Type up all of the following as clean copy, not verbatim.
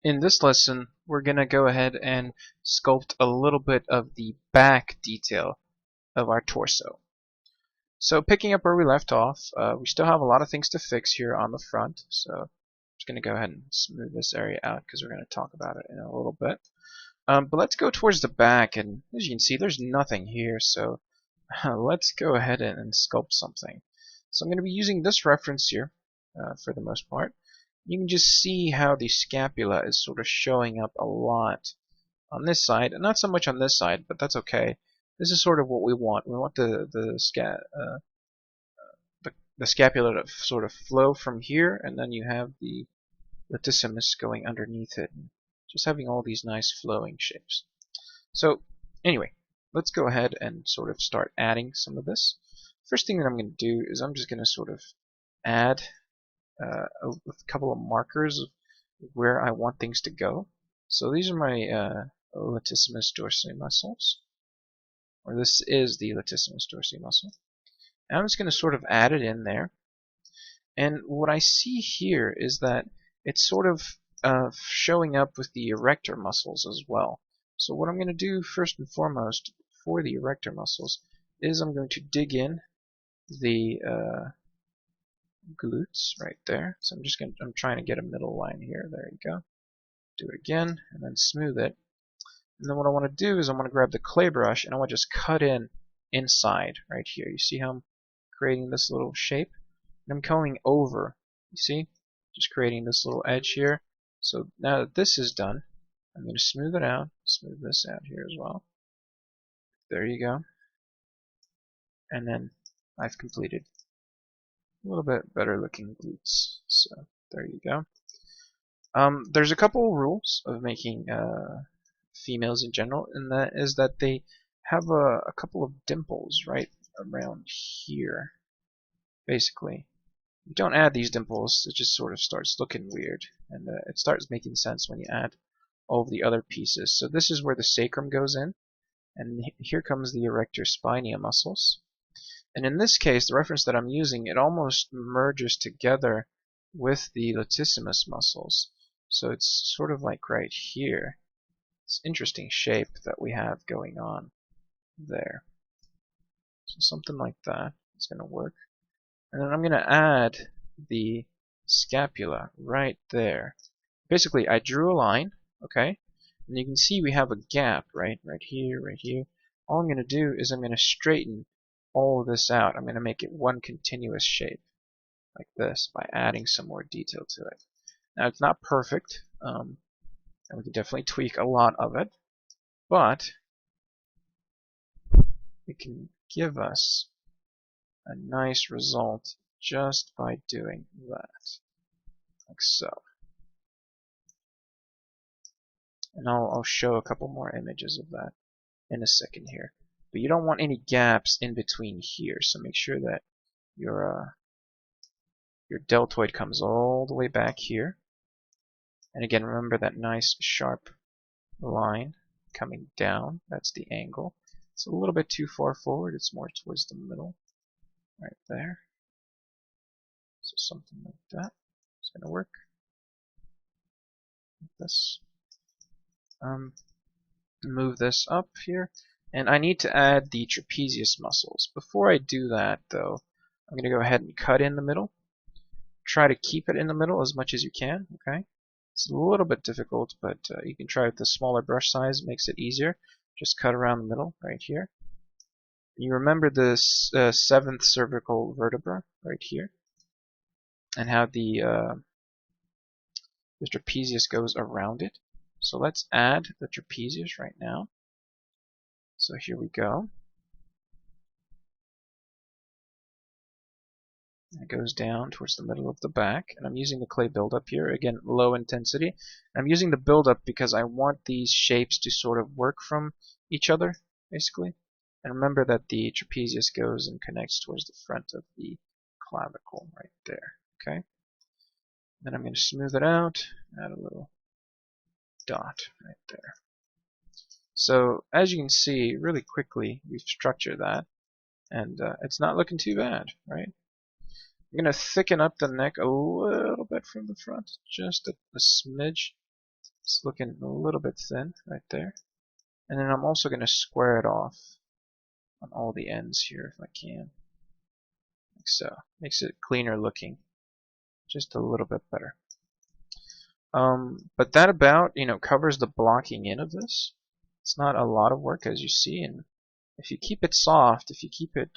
In this lesson, we're going to go ahead and sculpt a little bit of the back detail of our torso. So picking up where we left off, we still have a lot of things to fix here on the front. So I'm just going to go ahead and smooth this area out because we're going to talk about it in a little bit. But let's go towards the back, and as you can see, there's nothing here. So let's go ahead and sculpt something. So I'm going to be using this reference here for the most part. You can just see how the scapula is sort of showing up a lot on this side, and not so much on this side, but that's okay. This is sort of what we want. We want the scapula to sort of flow from here, and then you have the latissimus going underneath it, and just having all these nice flowing shapes. So anyway, let's go ahead and sort of start adding some of this. First thing that I'm going to do is I'm just going to sort of add a couple of markers of where I want things to go. So these are my latissimus dorsi muscles, or this is the latissimus dorsi muscle. And I'm just going to sort of add it in there. And what I see here is that it's sort of showing up with the erector muscles as well. So what I'm going to do first and foremost for the erector muscles is I'm going to dig in the glutes right there. So I'm trying to get a middle line here. There you go. Do it again and then smooth it. And then what I want to do is I want to grab the clay brush and I want to just cut in inside right here. You see how I'm creating this little shape? And I'm going over. You see? Just creating this little edge here. So now that this is done, I'm going to smooth it out. Smooth this out here as well. There you go. And then I've completed a little bit better looking glutes. So there you go. There's a couple of rules of making females in general, and that is that they have a couple of dimples right around here. Basically, you don't add these dimples, it just sort of starts looking weird, and it starts making sense when you add all of the other pieces. So this is where the sacrum goes in, and here comes the erector spinea muscles. And in this case, the reference that I'm using, it almost merges together with the latissimus muscles. So it's sort of like right here. It's an interesting shape that we have going on there. So something like that is going to work. And then I'm going to add the scapula right there. Basically, I drew a line, okay? And you can see we have a gap, right? Right here, right here. All I'm going to do is I'm going to straighten all of this out. I'm going to make it one continuous shape like this by adding some more detail to it. Now it's not perfect, and we can definitely tweak a lot of it, but it can give us a nice result just by doing that, like so. And I'll show a couple more images of that in a second here. But you don't want any gaps in between here, so make sure that your deltoid comes all the way back here. And again, remember that nice sharp line coming down. That's the angle. It's a little bit too far forward. It's more towards the middle, right there. So something like that. It's going to work. Like this. Move this up here. And I need to add the trapezius muscles. Before I do that, though, I'm going to go ahead and cut in the middle. Try to keep it in the middle as much as you can, okay? It's a little bit difficult, but you can try with the smaller brush size. It makes it easier. Just cut around the middle right here. You remember the 7th cervical vertebra right here, and how the trapezius goes around it. So let's add the trapezius right now. So here we go. It goes down towards the middle of the back, and I'm using the clay buildup here. Again, low intensity. I'm using the buildup because I want these shapes to sort of work from each other, basically. And remember that the trapezius goes and connects towards the front of the clavicle right there. Okay. Then I'm going to smooth it out, add a little dot right there. So as you can see, really quickly we've structured that, and it's not looking too bad, right? I'm going to thicken up the neck a little bit from the front, just a smidge. It's looking a little bit thin right there. And then I'm also going to square it off on all the ends here if I can. Like so. Makes it cleaner looking. Just a little bit better. But that about, covers the blocking in of this. It's not a lot of work, as you see, and if you keep it soft, if you keep it,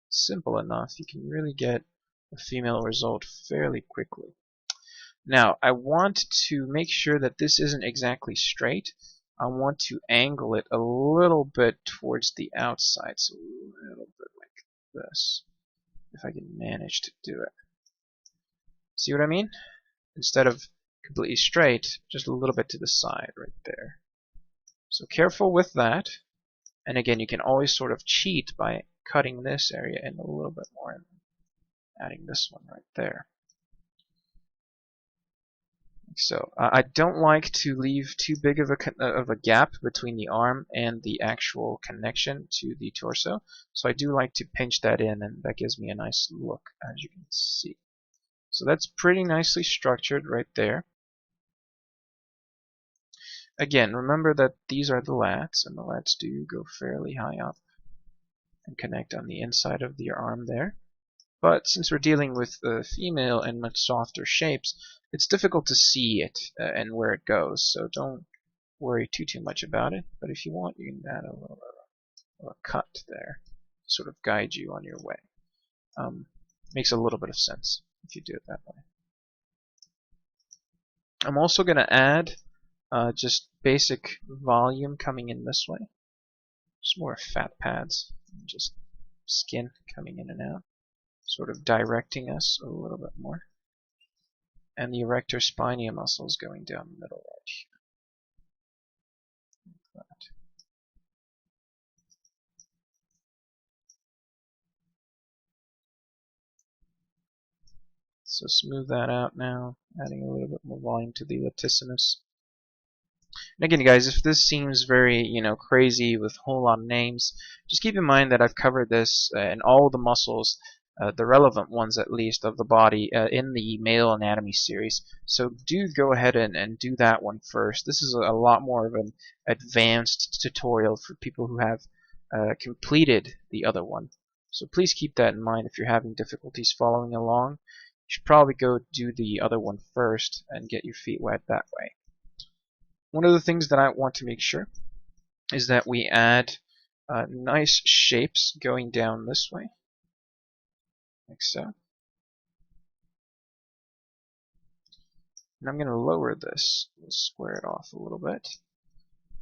simple enough, you can really get a female result fairly quickly. Now, I want to make sure that this isn't exactly straight. I want to angle it a little bit towards the outside, so a little bit like this, if I can manage to do it. See what I mean? Instead of completely straight, just a little bit to the side right there. So careful with that. And again, you can always sort of cheat by cutting this area in a little bit more and adding this one right there. So I don't like to leave too big of a gap between the arm and the actual connection to the torso. So I do like to pinch that in, and that gives me a nice look, as you can see. So that's pretty nicely structured right there. Again, remember that these are the lats, and the lats do go fairly high up and connect on the inside of the arm there. But since we're dealing with female and much softer shapes, it's difficult to see it and where it goes, so don't worry too much about it. But if you want, you can add a little of a cut there, sort of guide you on your way. Makes a little bit of sense if you do it that way. I'm also going to add just basic volume coming in this way. Just more fat pads, just skin coming in and out, sort of directing us a little bit more. And the erector spinae muscles going down the middle right here. Like that. So smooth that out now, adding a little bit more volume to the latissimus. And again, guys, if this seems very, crazy with a whole lot of names, just keep in mind that I've covered this in all the muscles, the relevant ones at least, of the body in the male anatomy series. So do go ahead and do that one first. This is a lot more of an advanced tutorial for people who have completed the other one. So please keep that in mind if you're having difficulties following along. You should probably go do the other one first and get your feet wet that way. One of the things that I want to make sure is that we add nice shapes going down this way, like so. And I'm going to lower this, square it off a little bit.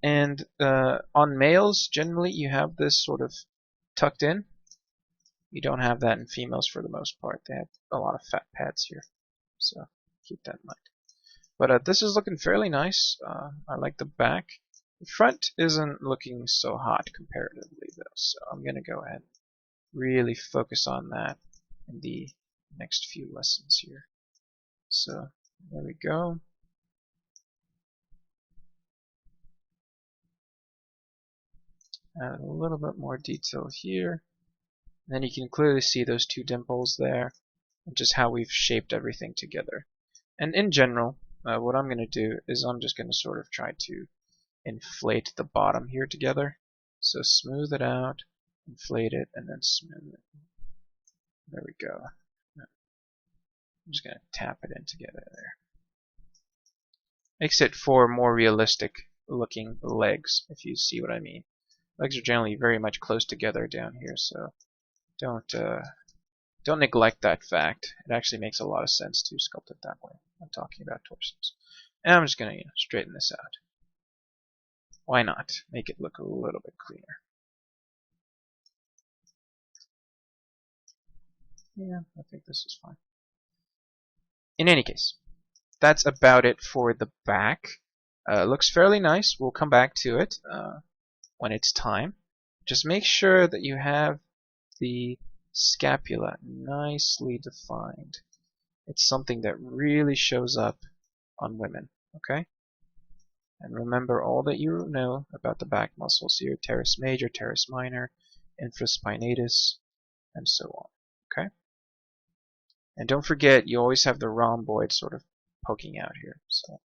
And on males, generally you have this sort of tucked in. You don't have that in females for the most part. They have a lot of fat pads here, so keep that in mind. But this is looking fairly nice. I like the back. The front isn't looking so hot comparatively, though, so I'm going to go ahead and really focus on that in the next few lessons here. So there we go. Add a little bit more detail here. And then you can clearly see those two dimples there, and just how we've shaped everything together. And in general, what I'm going to do is I'm just going to sort of try to inflate the bottom here together. So smooth it out, inflate it, and then smooth it. There we go. I'm just going to tap it in together there. Makes it for more realistic looking legs, if you see what I mean. Legs are generally very much close together down here, so don't neglect that fact. It actually makes a lot of sense to sculpt it that way. I'm talking about torsos. And I'm just going to straighten this out. Why not? Make it look a little bit cleaner. Yeah, I think this is fine. In any case, that's about it for the back. Looks fairly nice. We'll come back to it when it's time. Just make sure that you have the scapula nicely defined. It's something that really shows up on women, okay? And remember all that you know about the back muscles here: teres major, teres minor, infraspinatus, and so on, okay? And don't forget, you always have the rhomboid sort of poking out here. So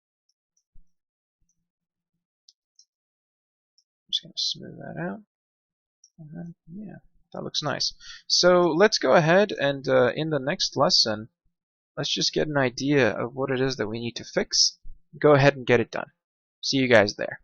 going to smooth that out. And then, yeah, that looks nice. So let's go ahead and in the next lesson, let's just get an idea of what it is that we need to fix. Go ahead and get it done. See you guys there.